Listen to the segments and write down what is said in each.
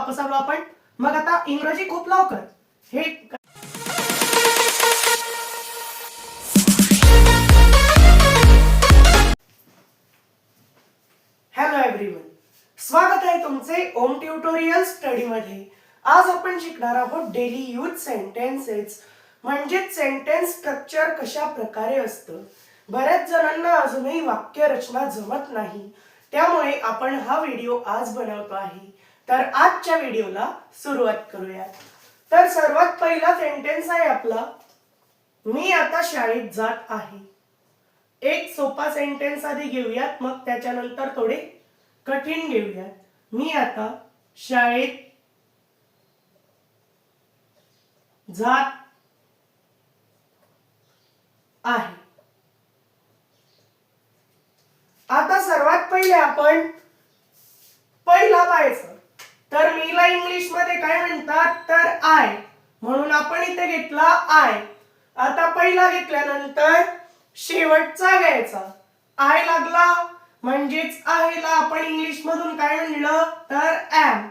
वापस आलो आपण. मग आता इंग्रजी खूप लवकर हे हॅलो एव्हरीवन, स्वागत आहे तुमचे ओम ट्युटोरियल स्टडी मध्ये. आज आपण शिकणार आहोत डेली यूज सेंटेन्सेस म्हणजे सेंटेन्स स्ट्रक्चर कशा प्रकारे असतं. बऱ्याच जणांना अजूनही वाक्य रचना जमत नाही, त्यामुळे आपण हा व्हिडिओ आज बनवतो आहे. तर आजच्या व्हिडिओला सुरुवात करूया. तर सर्वात पहिला सेंटेन्स आहे आपला, मी आता शाळेत जात आहे. एक सोपा सेंटेन्स आधी घेऊयात, मग त्याच्यानंतर थोडे कठीण घेऊयात. मी आता शाळेत जात आहे. आता सर्वात पहिले आपण पहिला पाहायचं. तर मीला इंग्लिश मध्ये काय म्हणतात, तर आय, म्हणून आपण इथे घेतला आय. आता पहिला घेतल्यानंतर शेवटचा घ्यायचा. आय लागला म्हणजेच आहेला आपण इंग्लिश मधून काय म्हणलं, तर एम,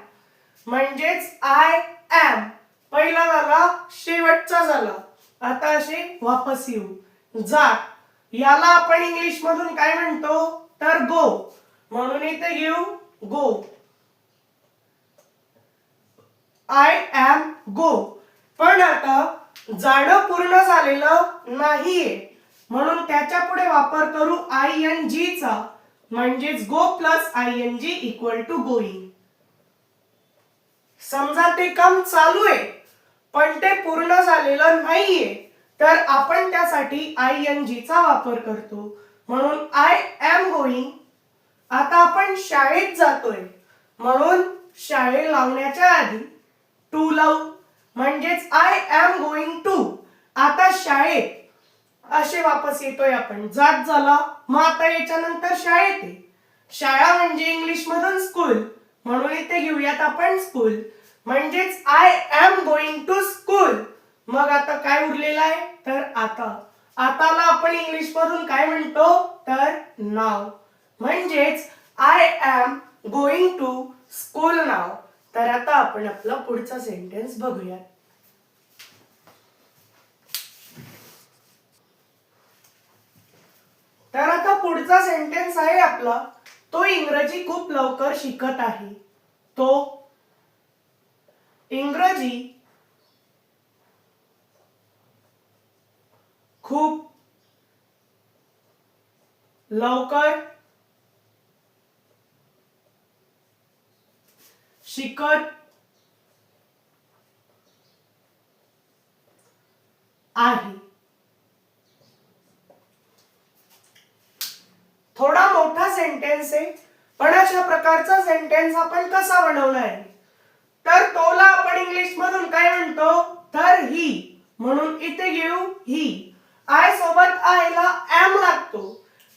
म्हणजेच आय एम. पहिला झाला, शेवटचा झाला. आता असे वापस येऊ. जात, याला आपण इंग्लिश मधून काय म्हणतो, तर गो, म्हणून इथे घेऊ गो. आय एम गो. पण आता जाणं पूर्ण झालेलं नाहीये, म्हणून त्याच्या पुढे वापर करू ING चा, म्हणजेच go plus ING equal to going. समजा ते काम चालू आहे पण ते पूर्ण झालेलं नाहीये, तर आपण त्यासाठी ING चा वापर करतो, म्हणून आय एम गोईंग. आता आपण शाळेत जातोय, म्हणून शाळेत लावण्याच्या आधी टू लावू, म्हणजेच आय एम गोइंग टू. आता शाळेत असे वापस येतोय आपण, जात झाला. मग आता याच्यानंतर शाळेत आहे. शाळा म्हणजे इंग्लिश मधून स्कूल, म्हणून इथे घेऊयात आपण स्कूल, म्हणजेच I am going to school. मग आता काय उरलेलं आहे, तर आताला आपण इंग्लिश मधून काय म्हणतो, तर नाव, म्हणजेच I am going to school नाव. तर आता आपण आपला पुढचा सेंटेन्स बघूया. तर आता पुढचा सेंटेन्स आहे आपला, तो इंग्रजी खूप लवकर शिकत आहे. तो इंग्रजी खूप लवकर शिकत आहे. थोडा मोठा सेंटेन्स आहे, पण अशा प्रकारचा सेंटेन्स आपण कसा बनवणार आहे, तर तोला आपण इंग्लिश मधून काय म्हणतो, तर ही, म्हणून इथे घेऊ ही. आय सोबत आयला एम लागतो,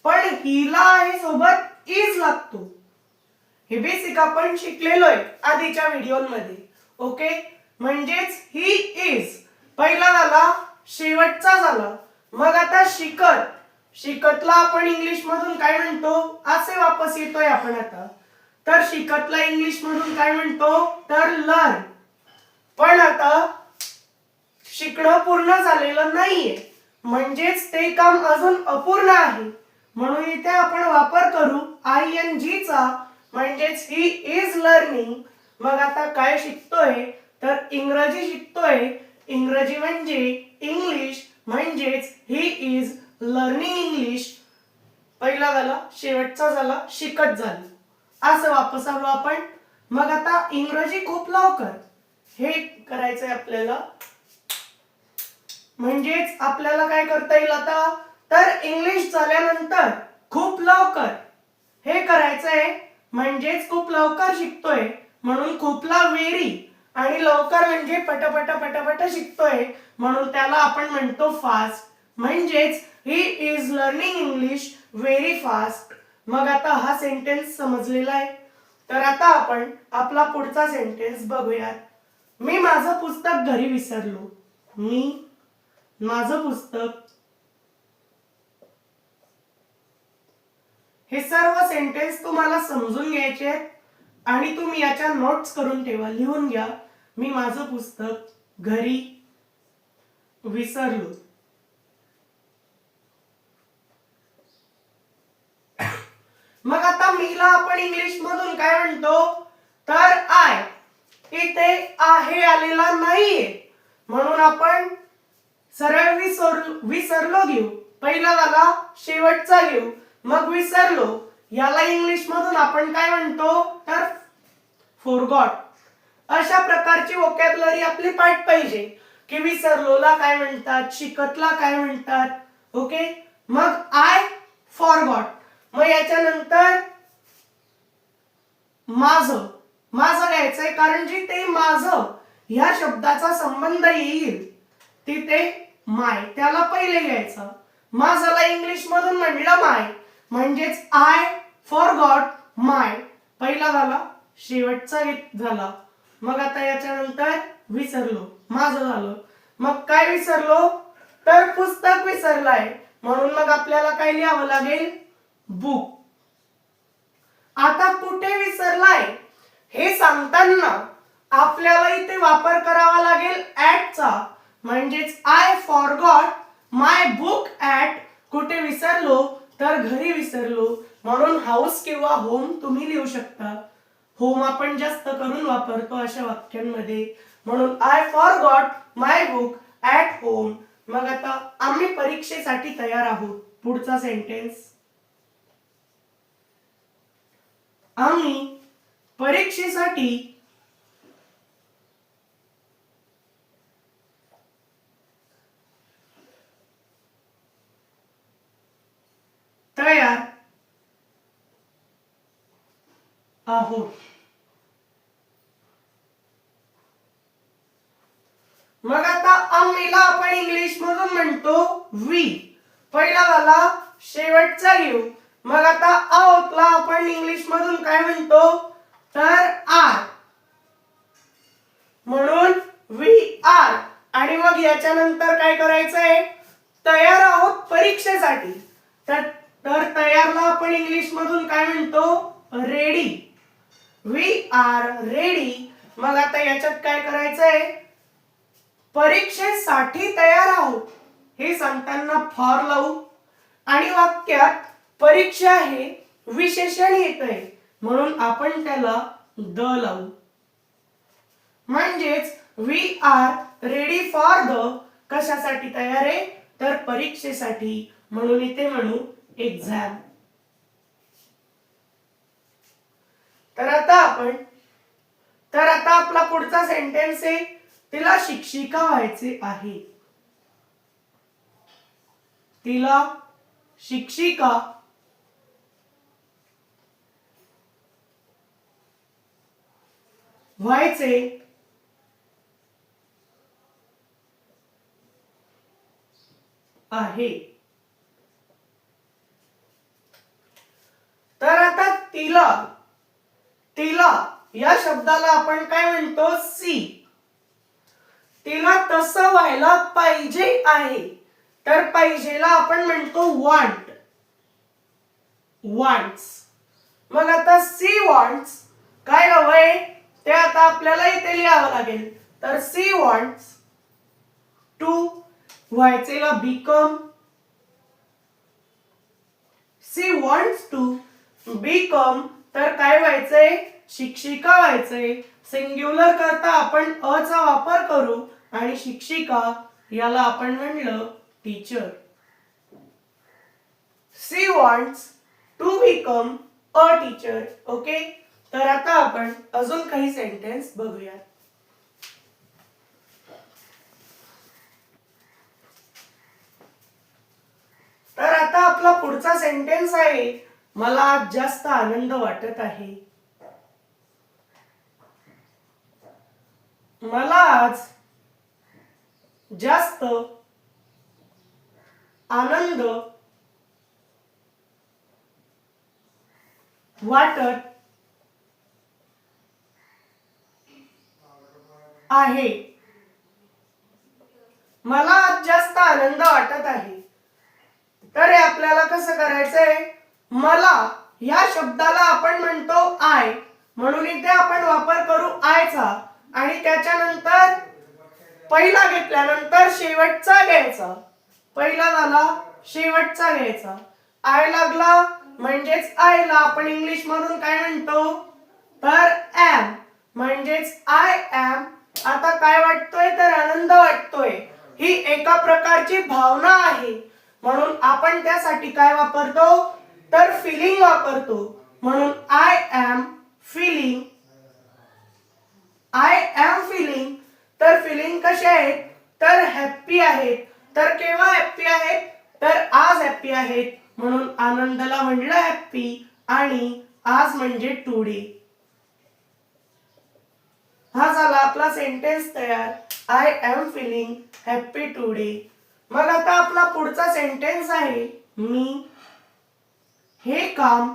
पण हिला आहे सोबत इज लागतो. हे बेसिक आपण शिकलेलो आहे आधीच्या व्हिडिओमध्ये. ओके, म्हणजेच ही इज पहिला झाला, शेवटचा झाला. मग आता शिकत, शिकतला आपण इंग्लिश मधून काय म्हणतो, असे वापस येतोय आपण आता. तर शिकतला इंग्लिश मधून काय म्हणतो, तर लर्न. पण आता शिकणं पूर्ण झालेलं नाहीये, म्हणजेच ते काम अजून अपूर्ण आहे, म्हणून इथे आपण वापर करू ING चा, म्हणजेच ही इज लर्निंग. मग आता काय शिकतोय, तर इंग्रजी शिकतोय. इंग्रजी म्हणजे इंग्लिश, म्हणजेच ही इज लर्निंग इंग्लिश. पहिला झाला, शेवटचा झाला, शिकत झाली. असं वापस आलो आपण. मग आता इंग्रजी खूप लवकर हे करायचंय आपल्याला, म्हणजेच आपल्याला काय करता येईल आता, तर इंग्लिश झाल्यानंतर खूप लवकर हे करायचंय, म्हणजेच खूप लवकर शिकतोय, म्हणून खूपला व्हेरी, आणि लवकर म्हणजे पटापट पटापट शिकतोय, म्हणून त्याला आपण म्हणतो फास्ट, म्हणजेच he is learning English very fast. मग आता हा सेंटेन्स समजलेला आहे. तर आता आपण आपला पुढचा सेंटेन्स बघूयात. मी माझं पुस्तक घरी विसरलो. मी माझं पुस्तक, हे सर्व सेंटेन्स तुम्हाला समजून घ्यायचे आहेत. आणि तुम्ही याच्या नोट्स करून ठेवा, लिहून घ्या. मी माझं पुस्तक घरी विसरलो. मग आता मीला आपण इंग्लिश मधून काय म्हणतो, तर आय. इथे आहे आलेला नाहीये म्हणून आपण सरळ विसरलो घेऊ. पहिला झाला, शेवटचा घेऊ, मग विसरलो. याला इंग्लिश मधून आपण काय म्हणतो, तर फॉरगॉट. अशा प्रकारची व्होकॅब्युलरी आपली पाठ पाहिजे की विसरलोला काय म्हणतात, शिकतला काय म्हणतात. ओके, मग आय फॉरगॉट. मग याच्यानंतर माझं. माझं घ्यायचंय कारण जिथे माझं ह्या शब्दाचा संबंध येईल तिथे माय त्याला पहिले घ्यायचं. माझाला इंग्लिश मधून म्हणलं माय, म्हणजेच आय फॉरगॉट माय. पहिला झाला, शेवटचा झाला. मग आता याच्यानंतर विसरलो, माझं झालं. मग काय विसरलो, तर पुस्तक विसरलाय म्हणून मग आपल्याला काय लिहावं लागेल, बुक. आता कुठे विसरलाय हे सांगताना आपल्याला इथे वापर करावा लागेल ऍटचा. म्हणजेच I forgot my book at. कुठे विसरलो, तर घरी विसरलो. म्हणून हाऊस किंवा होम तुम्ही लिहू शकता. होम आपण जास्त करून वापरतो अशा वाक्यांमध्ये, म्हणून I forgot my book at home. मग आता आम्ही परीक्षेसाठी तयार आहोत. पुढचा सेंटेन्स, आम्ही परीक्षेसाठी तयार आहोत. मग आता आम्हीला आपण इंग्लिश मधून म्हणतो वी. पहिला झाला, शेवटचा घेऊ. मग आता आहोतला आपण इंग्लिश मधून काय म्हणतो, तर आर. म्हणून वी आर. आणि मग याच्यानंतर काय करायचंय, तयार आहोत परीक्षेसाठी. तर तयारला आपण इंग्लिश मधून काय म्हणतो, रेडी. We are ready. मग आता याच्यात काय करायचंय, परीक्षेसाठी तयार आहोत हे सांगताना फॉर लावू. आणि वाक्यात परीक्षा हे विशेषण येतंय म्हणून आपण त्याला द लावू. म्हणजेच we are ready for the. कशासाठी तयार आहे, तर परीक्षेसाठी. म्हणून इथे म्हणू एक्झाम. तर आता आपला पुढचा सेंटेन्स आहे, तिला शिक्षिका व्हायचे आहे. तिला शिक्षिका व्हायचे आहे. तर आता तिला या शब्दाला आपण काय म्हणतो, सी. तिला तसं व्हायला पाहिजे आहे. तर पाहिजेला आपण म्हणतो वॉन्ट. वॉन्ट्स. मग आता सी वॉन्ट्स काय हवंय ते आता आपल्याला इथे लिहावं लागेल. तर सी वॉन्ट्स टू. व्हायचेला become. She wants to become. तर काय व्हायचंय, शिक्षिका व्हायचंय. सिंग्युलर करता आपण अ चा वापर करू आणि शिक्षिका याला आपण म्हणलं teacher. She wants to become a teacher. Okay, तर आता आपण अजून काही सेंटेन्स बघूया. तर आता आपला पुढचा सेंटेन्स आहे, मला आज जास्त आनंद वाटत आहे. मला आज जास्त आनंद वाटत आहे. मला आज जास्त आनंद वाटत आहे. तर हे आपल्याला कसं करायचंय, मला या शब्दाला आपण म्हणतो आय. म्हणून इथे आपण वापर करू आयचा आणि त्याच्यानंतर पहिला घेतल्यानंतर शेवटचा घ्यायचा. पहिला झाला शेवटचा घ्यायचा. आय लागला म्हणजेच आयला आपण इंग्लिश मधून काय म्हणतो तर एम म्हणजेच आय एम. आता काय वाटतोय तर आनंद वाटतोय. ही एका प्रकारची भावना आहे म्हणून आपण त्यासाठी काय वापरतो तर फिलिंग वापरतो. म्हणून I am feeling. I am feeling. तर फीलिंग कसे आहेत तर हॅप्पी आहेत. तर केव्हा हॅप्पी आहेत तर आज हॅप्पी आहेत म्हणून आनंदला म्हणलं हॅप्पी आणि आज म्हणजे टुडे. हा झाला आपला सेंटेन्स तयार. I am feeling happy today. मग आता आपला पुढचा सेंटेन्स आहे मी हे काम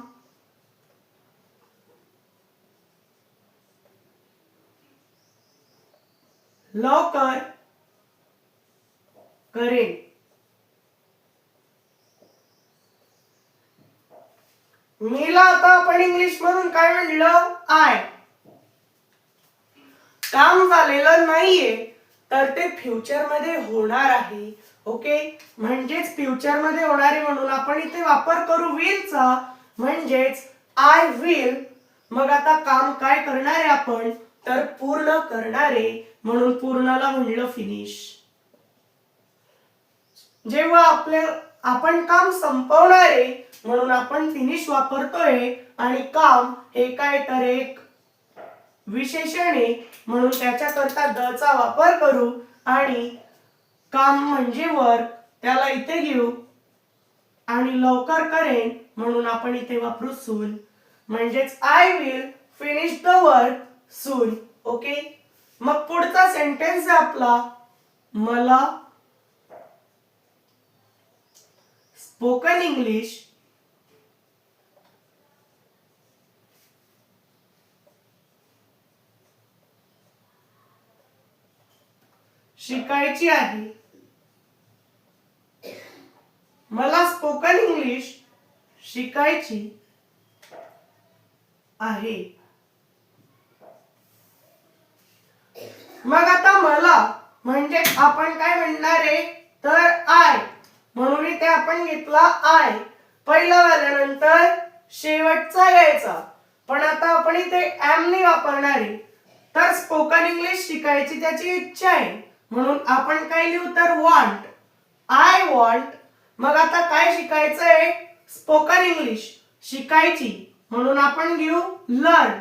लवकर करेन. मीला आता आपण इंग्लिश मधून काय म्हणलं आय. काम झालेलं नाहीये तर ते फ्युचर मध्ये होणार आहे. ओके म्हणजेच फ्युचर मध्ये होणार आहे म्हणून आपण इथे वापर करू विल चा म्हणजेच आय विल. मग आता काम काय करणार आहे आपण तर पूर्ण करणार आहे म्हणून पूर्णला म्हणलं फिनिश. जेव्हा आपण काम संपवणार आहे म्हणून आपण फिनिश वापरतोय आणि काम हे काय तर एक विशेषण आहे म्हणून त्याच्याकरता द चा वापर करू आणि काम म्हणजे वर्क त्याला इथे घेऊ आणि लवकर करेन म्हणून आपण इथे वापरू सून. म्हणजेच I will finish the work soon. Okay मग पुढचा सेंटेन्स आहे आपला मला स्पोकन इंग्लिश शिकायची आहे. मला स्पोकन इंग्लिश शिकायची आहे. मग आता मला म्हणजे आपण काय म्हणणार आहे तर आय म्हणून इथे आपण घेतला आय. पहिला आल्यानंतर शेवटचा घ्यायचा पण आता आपण इथे एम ने वापरणार आहे. तर स्पोकन इंग्लिश शिकायची त्याची इच्छा आहे म्हणून आपण काय लिहू तर वॉन्ट. I want. मग आता काय शिकायचं आहे स्पोकन इंग्लिश शिकायची म्हणून आपण घेऊ लर्न.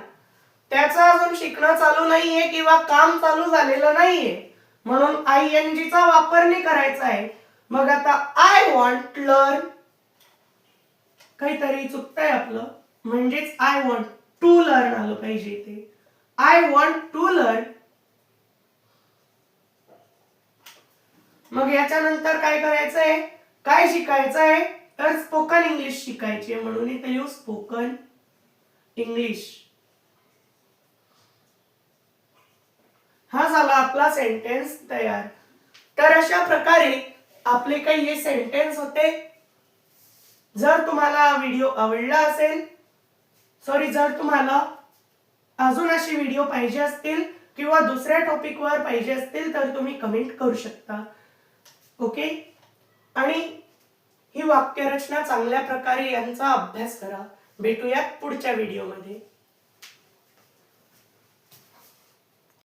त्याचं अजून शिकणं चालू नाहीये किंवा काम चालू झालेलं नाहीये म्हणून आयएनजी चा वापर नाही करायचा आहे. मग आता आय वॉन्ट लर्न. काहीतरी चुकतंय आपलं म्हणजेच आय वॉन्ट टू लर्न आलं पाहिजे इथे. I want to learn. मग याच्यानंतर काय करायचंय काय शिकायचंय तर स्पोकन इंग्लिश शिकायची म्हणून इथे येऊ स्पोकन इंग्लिश. हा झाला आपला सेंटेन्स तयार. तर अशा प्रकारे आपले काही हे सेंटेन्स होते. जर तुम्हाला व्हिडिओ आवडला असेल जर तुम्हाला अजून अशी व्हिडिओ पाहिजे असतील किंवा दुसऱ्या टॉपिकवर पाहिजे असतील तर तुम्ही कमेंट करू शकता. ओके आणि ही वाक्यरचना चांगल्या प्रकारे यांचा अभ्यास करा. भेटूयात पुढच्या व्हिडिओमध्ये.